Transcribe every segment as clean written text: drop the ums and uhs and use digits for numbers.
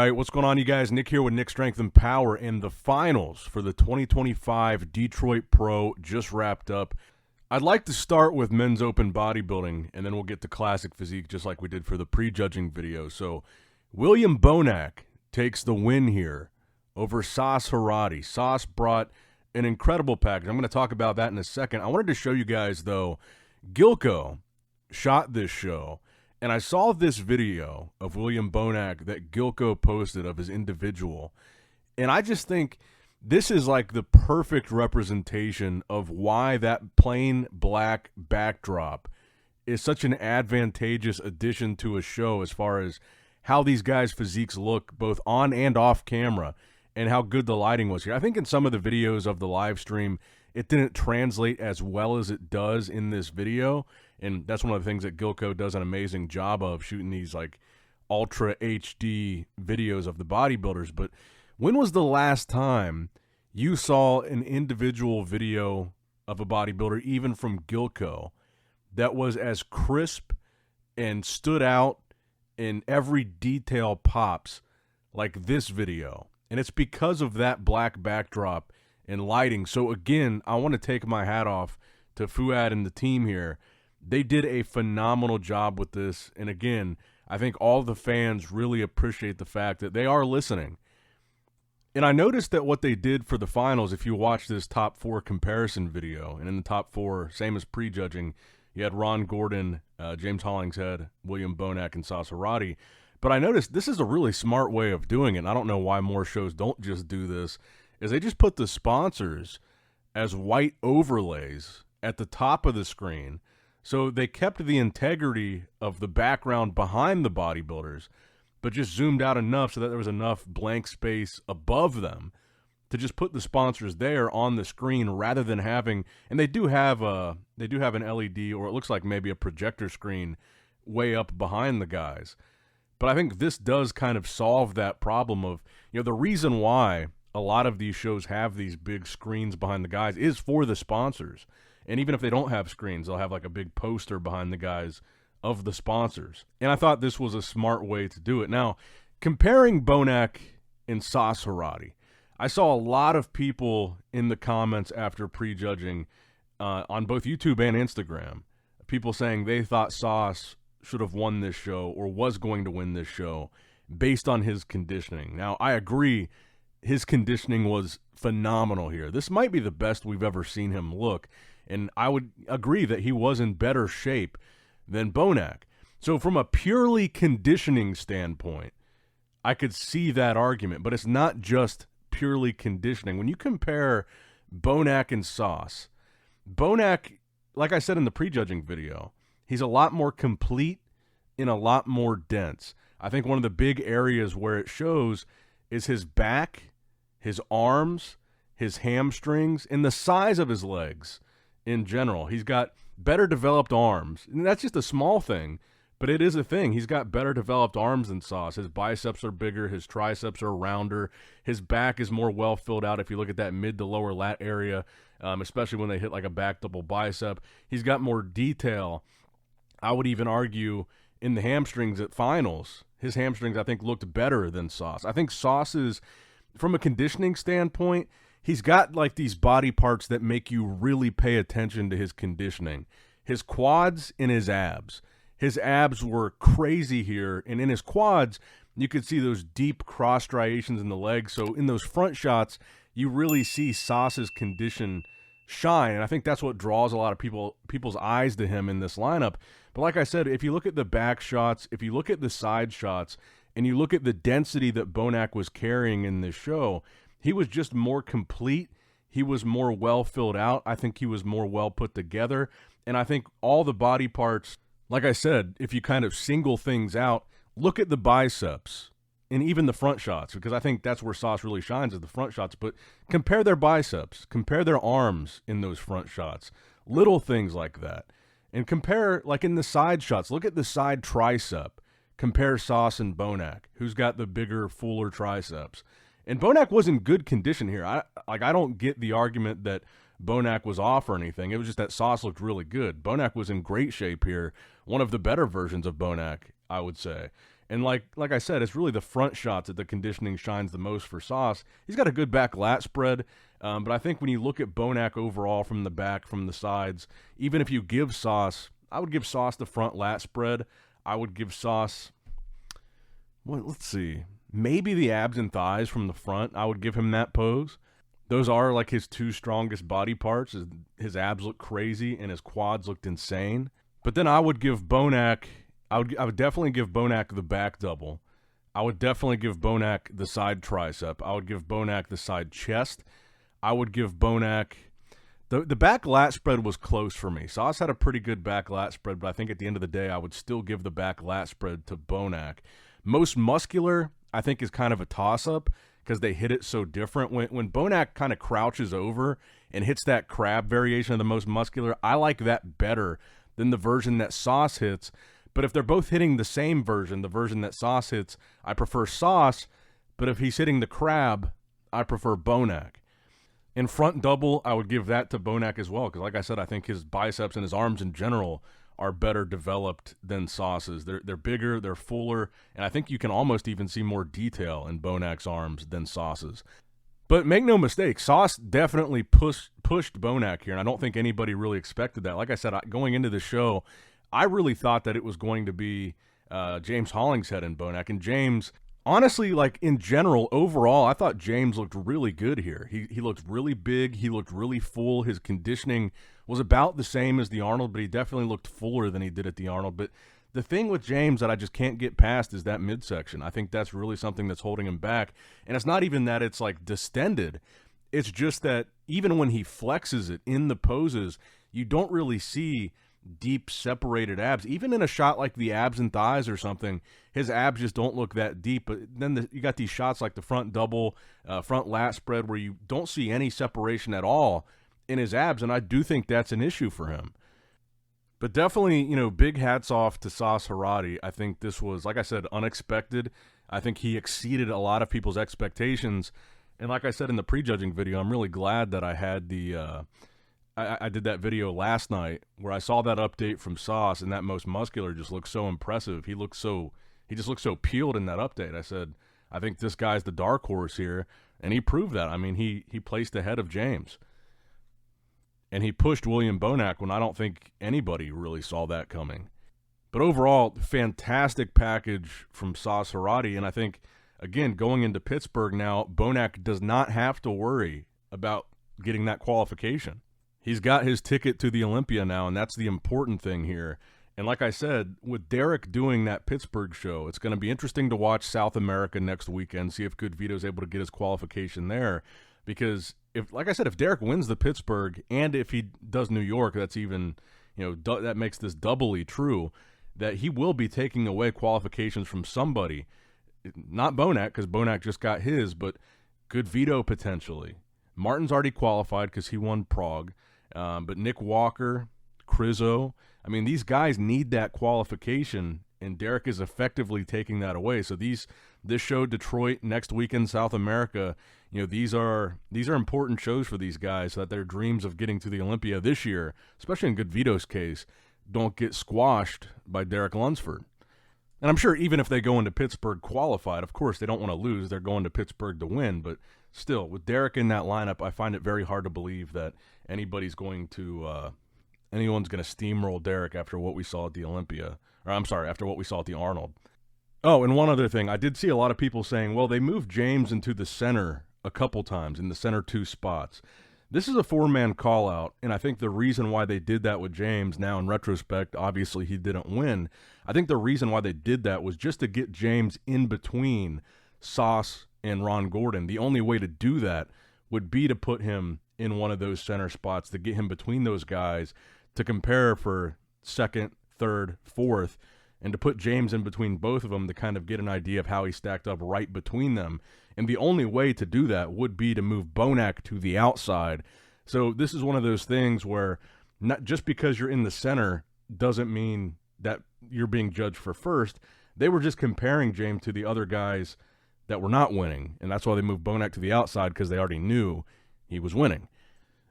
right, what's going on, you guys? Nick here with Nick Strength and Power, and the finals for the 2025 Detroit Pro just wrapped up. I'd like to start with men's open bodybuilding, and then we'll get to classic physique just like we did for the prejudging video. So, William Bonac takes the win here over Sauce Harati. Sauce brought an incredible package. I'm going to talk about that in a second. I wanted to show you guys, though, Gilco shot this show. And I saw this video of William Bonac that Gilco posted of his individual. And I just think this is like the perfect representation of why that plain black backdrop is such an advantageous addition to a show as far as how these guys' physiques look both on and off camera and how good the lighting was here. I think in some of the videos of the live stream, it didn't translate as well as it does in this video. And that's one of the things that Gilco does an amazing job of, shooting these like ultra HD videos of the bodybuilders. But when was the last time you saw an individual video of a bodybuilder, even from Gilco, that was as crisp and stood out in every detail pops like this video? And it's because of that black backdrop and lighting. So again, I want to take my hat off to Fuad and the team here. They did a phenomenal job with this. And again, I think all the fans really appreciate the fact that they are listening. And I noticed that what they did for the finals, if you watch this top 4 comparison video, and in the top 4, same as prejudging, you had Ron Gordon, James Hollingshead, William Bonac, and Sauce Harati. But I noticed this is a really smart way of doing it. And I don't know why more shows don't just do this, is they just put the sponsors as white overlays at the top of the screen. So they kept the integrity of the background behind the bodybuilders, but just zoomed out enough so that there was enough blank space above them to just put the sponsors there on the screen rather than having, and they do have an LED, or it looks like maybe a projector screen way up behind the guys. But I think this does kind of solve that problem of, the reason why a lot of these shows have these big screens behind the guys is for the sponsors. And even if they don't have screens, they'll have like a big poster behind the guys of the sponsors. And I thought this was a smart way to do it. Now, comparing Bonac and Sauce Harati, I saw a lot of people in the comments after prejudging on both YouTube and Instagram, people saying they thought Sauce should have won this show or was going to win this show based on his conditioning. Now, I agree, his conditioning was phenomenal here. This might be the best we've ever seen him look. And I would agree that he was in better shape than Bonac. So from a purely conditioning standpoint, I could see that argument. But it's not just purely conditioning. When you compare Bonac and Sauce, Bonac, like I said in the prejudging video, he's a lot more complete and a lot more dense. I think one of the big areas where it shows is his back, his arms, his hamstrings, and the size of his legs. In general, he's got better developed arms. And that's just a small thing, but it is a thing. He's got better developed arms than Sauce. His biceps are bigger. His triceps are rounder. His back is more well filled out if you look at that mid to lower lat area, especially when they hit like a back double bicep. He's got more detail. I would even argue in the hamstrings at finals, his hamstrings, I think, looked better than Sauce. I think Sauce is, from a conditioning standpoint, he's got like these body parts that make you really pay attention to his conditioning. His quads and his abs. His abs were crazy here. And in his quads, you could see those deep cross striations in the legs. So in those front shots, you really see Sauce's condition shine. And I think that's what draws a lot of people's eyes to him in this lineup. But like I said, if you look at the back shots, if you look at the side shots, and you look at the density that Bonac was carrying in this show, he was just more complete. He was more well filled out. I think he was more well put together. And I think all the body parts, like I said, if you kind of single things out, look at the biceps and even the front shots, because I think that's where Sauce really shines, is the front shots. But compare their biceps, compare their arms in those front shots, little things like that. And compare, like in the side shots, look at the side tricep. Compare Sauce and Bonac, who's got the bigger, fuller triceps. And Bonac was in good condition here. I don't get the argument that Bonac was off or anything. It was just that Sauce looked really good. Bonac was in great shape here. One of the better versions of Bonac, I would say. And like I said, it's really the front shots that the conditioning shines the most for Sauce. He's got a good back lat spread, but I think when you look at Bonac overall from the back, from the sides, even if you give Sauce, I would give Sauce the front lat spread. I would give Sauce, well, let's see, maybe the abs and thighs from the front. I would give him that pose. Those are like his two strongest body parts. His abs look crazy and his quads looked insane. But then I would give Bonac, I would definitely give Bonac the back double. I would definitely give Bonac the side tricep. I would give Bonac the side chest. I would give Bonac, the back lat spread was close for me. Sauce had a pretty good back lat spread, but I think at the end of the day, I would still give the back lat spread to Bonac. Most muscular, I think, is kind of a toss-up because they hit it so different. When Bonac kind of crouches over and hits that crab variation of the most muscular, I like that better than the version that Sauce hits. But if they're both hitting the same version, the version that Sauce hits, I prefer Sauce. But if he's hitting the crab, I prefer Bonac. In front double, I would give that to Bonac as well. Because like I said, I think his biceps and his arms in general are better developed than Sauce's. They're bigger, they're fuller, and I think you can almost even see more detail in Bonac's arms than Sauce's. But make no mistake, Sauce definitely pushed Bonac here, and I don't think anybody really expected that. Like I said, going into the show, I really thought that it was going to be James Hollingshead and Bonac. And James, honestly, like in general, overall, I thought James looked really good here. He looked really big. He looked really full. His conditioning was about the same as the Arnold, but he definitely looked fuller than he did at the Arnold. But the thing with James that I just can't get past is that midsection. I think that's really something that's holding him back. And it's not even that it's like distended. It's just that even when he flexes it in the poses, you don't really see deep separated abs. Even in a shot like the abs and thighs or something, his abs just don't look that deep. But then you got these shots like the front double, front lat spread where you don't see any separation at all in his abs, and I do think that's an issue for him. But definitely, big hats off to Sauce Harady. I think this was, like I said, unexpected. I think he exceeded a lot of people's expectations. And like I said in the prejudging video, I'm really glad that I had I did that video last night where I saw that update from Sauce, and that most muscular just looked so impressive. He just looked so peeled in that update. I said, I think this guy's the dark horse here, and he proved that. I mean, he placed ahead of James. And he pushed William Bonac when I don't think anybody really saw that coming. But overall, fantastic package from Sauce Harady, and I think, again, going into Pittsburgh now, Bonac does not have to worry about getting that qualification. He's got his ticket to the Olympia now, and that's the important thing here. And like I said, with Derek doing that Pittsburgh show, it's going to be interesting to watch South America next weekend, see if Good Vito's able to get his qualification there. Because, like I said, if Derek wins the Pittsburgh, and if he does New York, that's even, that makes this doubly true, that he will be taking away qualifications from somebody. Not Bonac, because Bonac just got his, but Good Vito potentially. Martin's already qualified because he won Prague. But Nick Walker, Crizzo, I mean, these guys need that qualification, and Derek is effectively taking that away. So this show, Detroit, next weekend, South America, these are important shows for these guys so that their dreams of getting to the Olympia this year, especially in Good Vito's case, don't get squashed by Derek Lunsford. And I'm sure even if they go into Pittsburgh qualified, of course, they don't want to lose. They're going to Pittsburgh to win. But still, with Derek in that lineup, I find it very hard to believe that anyone's going to steamroll Derek after what we saw at the Olympia. Or I'm sorry, after what we saw at the Arnold. Oh, and one other thing. I did see a lot of people saying, well, they moved James into the center a couple times, in the center two spots. This is a four-man call-out, and I think the reason why they did that with James, now in retrospect, obviously he didn't win. I think the reason why they did that was just to get James in between Sauce and Ron Gordon. The only way to do that would be to put him in one of those center spots, to get him between those guys, to compare for second, third, fourth, and to put James in between both of them to kind of get an idea of how he stacked up right between them. And the only way to do that would be to move Bonac to the outside. So this is one of those things where not just because you're in the center doesn't mean that you're being judged for first. They were just comparing James to the other guys that were not winning, and that's why they moved Bonac to the outside, because they already knew he was winning.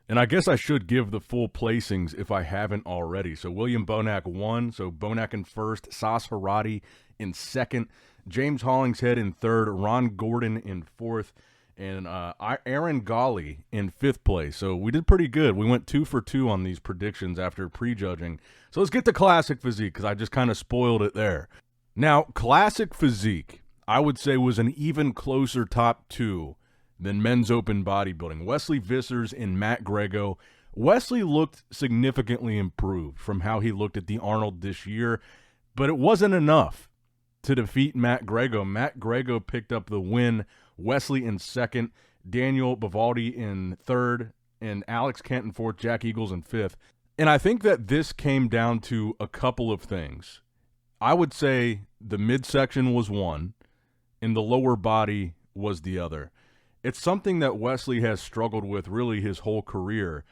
And I guess I should give the full placings if I haven't already. So William Bonac won. So Bonac in first, Sas Harati in second, James Hollingshead in third, Ron Gordon in fourth, and Aaron Golly in fifth place. So we did pretty good. We went 2 for 2 on these predictions after prejudging. So let's get to Classic Physique because I just kind of spoiled it there. Now, Classic Physique, I would say, was an even closer top 2 than Men's Open Bodybuilding. Wesley Vissers and Matt Greggo. Wesley looked significantly improved from how he looked at the Arnold this year, but it wasn't enough to defeat Matt Greggo. Matt Greggo picked up the win. Wesley in second, Daniel Bavaldi in third, and Alex Kent in fourth, Jack Eagles in fifth. And I think that this came down to a couple of things. I would say the midsection was one, and the lower body was the other. It's something that Wesley has struggled with really his whole career,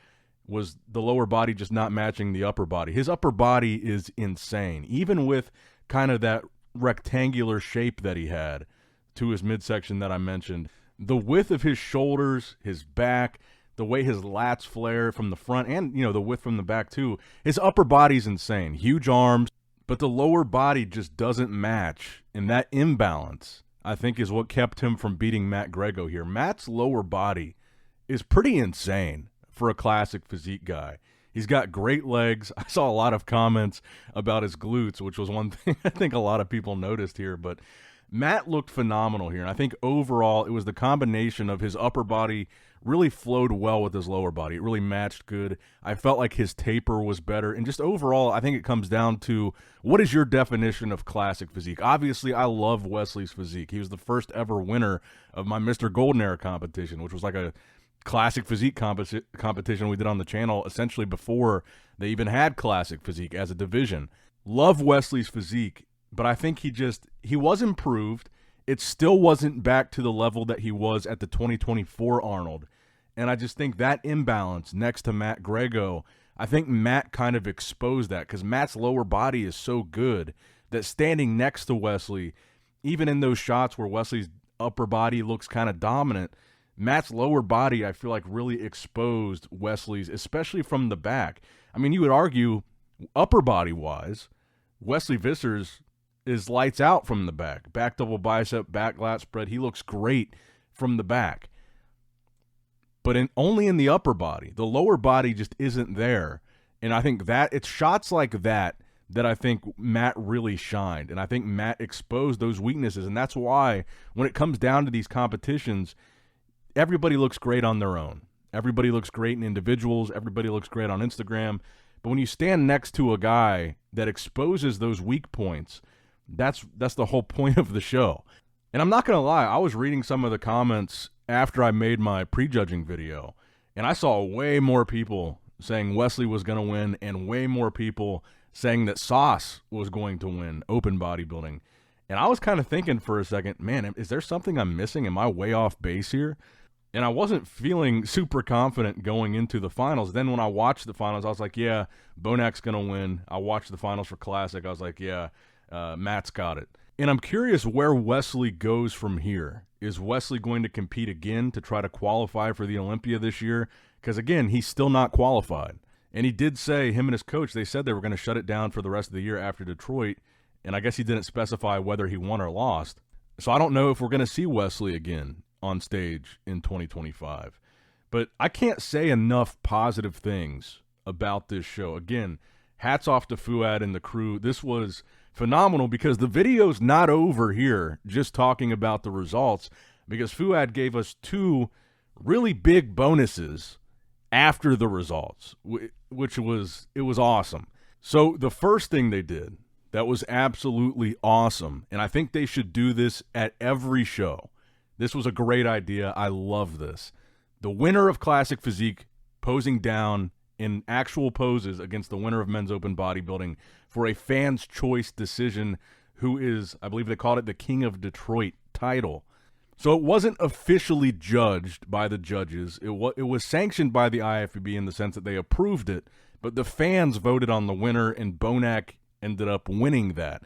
was the lower body just not matching the upper body. His upper body is insane, even with kind of that rectangular shape that he had to his midsection that I mentioned. The width of his shoulders, his back, the way his lats flare from the front, and, the width from the back too. His upper body's insane. Huge arms, but the lower body just doesn't match. And that imbalance, I think, is what kept him from beating Matt Greggo here. Matt's lower body is pretty insane for a Classic Physique guy. He's got great legs. I saw a lot of comments about his glutes, which was one thing I think a lot of people noticed here. But Matt looked phenomenal here. And I think overall it was the combination of his upper body really flowed well with his lower body. It really matched good. I felt like his taper was better. And just overall, I think it comes down to, what is your definition of Classic Physique? Obviously, I love Wesley's physique. He was the first ever winner of my Mr. Golden Era competition, which was like a Classic Physique competition we did on the channel essentially before they even had Classic Physique as a division. Love Wesley's physique, but I think he was improved. It still wasn't back to the level that he was at the 2024 Arnold. And I just think that imbalance next to Matt Greggo, I think Matt kind of exposed that, because Matt's lower body is so good that standing next to Wesley, even in those shots where Wesley's upper body looks kind of dominant, Matt's lower body, I feel like, really exposed Wesley's, especially from the back. I mean, you would argue, upper body-wise, Wesley Vissers is lights out from the back. Back double bicep, back lat spread. He looks great from the back. But only in the upper body. The lower body just isn't there. And I think that it's shots like that I think Matt really shined. And I think Matt exposed those weaknesses. And that's why when it comes down to these competitions, everybody looks great on their own. Everybody looks great in individuals. Everybody looks great on Instagram. But when you stand next to a guy that exposes those weak points, that's the whole point of the show. And I'm not going to lie, I was reading some of the comments after I made my prejudging video, and I saw way more people saying Wesley was going to win and way more people saying that Sauce was going to win open bodybuilding. And I was kind of thinking for a second, man, is there something I'm missing? Am I way off base here? And I wasn't feeling super confident going into the finals. Then when I watched the finals, I was like, yeah, Bonac's going to win. I watched the finals for Classic. I was like, yeah, Matt's got it. And I'm curious where Wesley goes from here. Is Wesley going to compete again to try to qualify for the Olympia this year? Because, again, he's still not qualified. And he did say, him and his coach, they said they were going to shut it down for the rest of the year after Detroit. And I guess he didn't specify whether he won or lost. So I don't know if we're going to see Wesley again on stage in 2025. But I can't say enough positive things about this show. Again, hats off to Fouad and the crew. This was phenomenal because the video's not over here just talking about the results, because Fouad gave us 2 really big bonuses after the results, which was awesome. So the first thing they did that was absolutely awesome, and I think they should do this at every show. This was a great idea. I love this. The winner of Classic Physique posing down in actual poses against the winner of Men's Open Bodybuilding for a fan's choice decision, who is, I believe they called it the King of Detroit title. So it wasn't officially judged by the judges. It was sanctioned by the IFBB in the sense that they approved it, but the fans voted on the winner, and Bonac ended up winning that.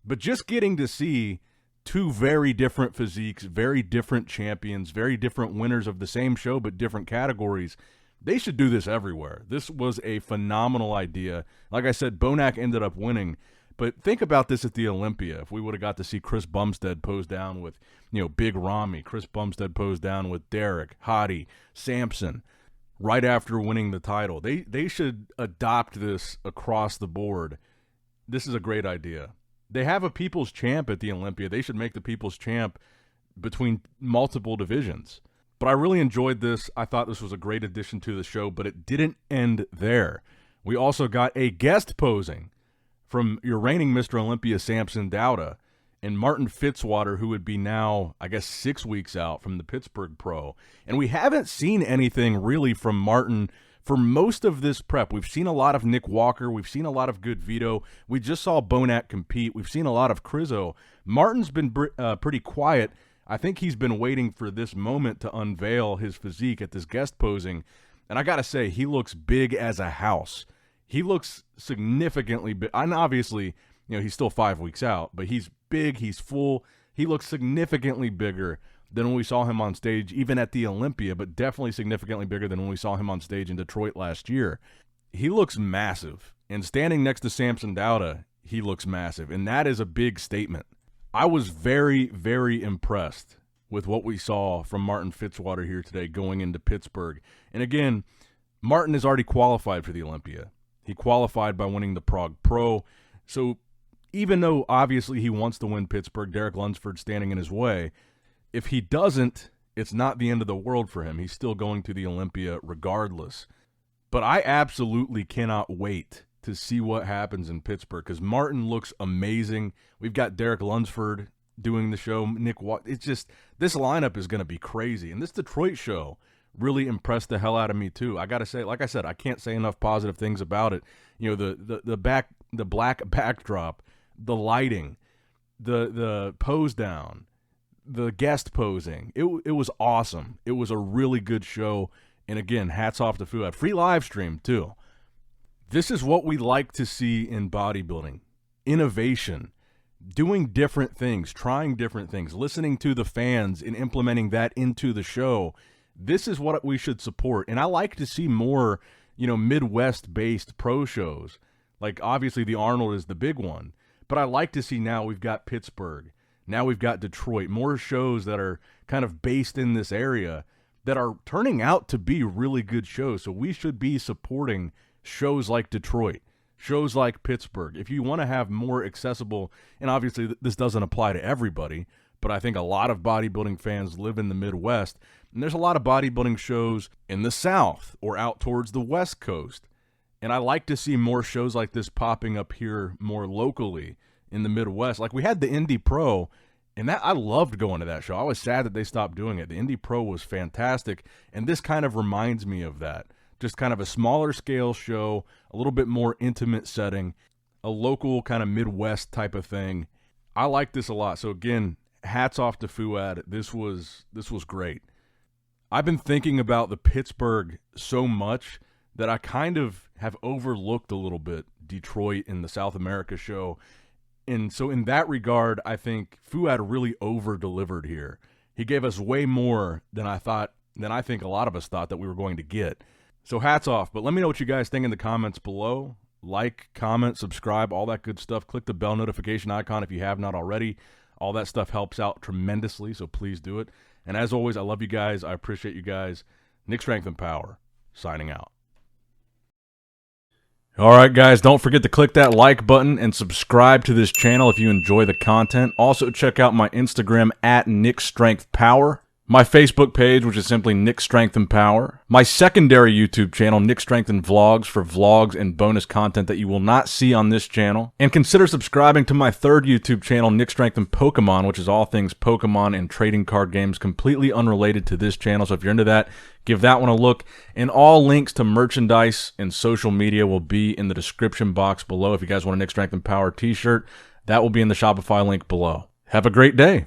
But just getting to see 2 very different physiques, very different champions, very different winners of the same show but different categories, They should do this everywhere. This was a phenomenal idea. Like I said, Bonac ended up winning. But think about this at the Olympia. If we would have got to see Chris Bumstead pose down with, Big Ramy, Chris Bumstead pose down with Derek, Hottie, Samson, right after winning the title. They should adopt this across the board. This is a great idea. They have a people's champ at the Olympia. They should make the people's champ between multiple divisions. But I really enjoyed this. I thought this was a great addition to the show, but it didn't end there. We also got a guest posing from your reigning Mr. Olympia, Samson Dauda, and Martin Fitzwater, who would be now, I guess, 6 weeks out from the Pittsburgh Pro. And we haven't seen anything really from Martin for most of this prep. We've seen a lot of Nick Walker. We've seen a lot of good Vito. We just saw Bonac compete. We've seen a lot of Crizzo. Martin's been pretty quiet. I think he's been waiting for this moment to unveil his physique at this guest posing. And I got to say, he looks big as a house. He looks significantly big. And obviously, he's still 5 weeks out, but he's big, he's full. He looks significantly bigger than when we saw him on stage, even at the Olympia, but definitely significantly bigger than when we saw him on stage in Detroit last year. He looks massive. And standing next to Samson Dauda, he looks massive. And that is a big statement. I was very, very impressed with what we saw from Martin Fitzwater here today going into Pittsburgh. And again, Martin is already qualified for the Olympia. He qualified by winning the Prague Pro. So even though obviously he wants to win Pittsburgh, Derek Lunsford standing in his way, if he doesn't, it's not the end of the world for him. He's still going to the Olympia regardless. But I absolutely cannot wait to see what happens in Pittsburgh because Martin looks amazing. We've got Derek Lunsford doing the show. It's just, this lineup is going to be crazy. And this Detroit show really impressed the hell out of me too. I got to say, like I said, I can't say enough positive things about it. The black backdrop, the lighting, the pose down, the guest posing. It was awesome. It was a really good show. And again, hats off to Fuad. Free live stream too. This is what we like to see in bodybuilding. Innovation, doing different things, trying different things, listening to the fans and implementing that into the show. This is what we should support. And I like to see more, Midwest-based pro shows. Like, obviously, the Arnold is the big one. But I like to see now we've got Pittsburgh. Now we've got Detroit. More shows that are kind of based in this area that are turning out to be really good shows. So we should be supporting shows like Detroit, shows like Pittsburgh. If you want to have more accessible, and obviously this doesn't apply to everybody, but I think a lot of bodybuilding fans live in the Midwest, and there's a lot of bodybuilding shows in the South or out towards the West Coast. And I like to see more shows like this popping up here more locally in the Midwest. Like we had the Indy Pro, and that I loved going to that show. I was sad that they stopped doing it. The Indy Pro was fantastic, and this kind of reminds me of that. Just kind of a smaller scale show, a little bit more intimate setting, a local kind of Midwest type of thing. I like this a lot. So again, hats off to Fuad. This was great. I've been thinking about the Pittsburgh so much that I kind of have overlooked a little bit Detroit in the South America show. And so in that regard, I think Fuad really over-delivered here. He gave us way more than I think a lot of us thought that we were going to get. So hats off. But let me know what you guys think in the comments below. Like, comment, subscribe, all that good stuff. Click the bell notification icon if you have not already. All that stuff helps out tremendously, so please do it. And as always, I love you guys. I appreciate you guys. Nick Strength and Power, signing out. All right, guys, don't forget to click that like button and subscribe to this channel if you enjoy the content. Also, check out my Instagram at Nick Strength Power. My Facebook page, which is simply Nick Strength and Power. My secondary YouTube channel, Nick Strength and Vlogs, for vlogs and bonus content that you will not see on this channel. And consider subscribing to my third YouTube channel, Nick Strength and Pokemon, which is all things Pokemon and trading card games, completely unrelated to this channel. So if you're into that, give that one a look. And all links to merchandise and social media will be in the description box below. If you guys want a Nick Strength and Power t-shirt, that will be in the Shopify link below. Have a great day.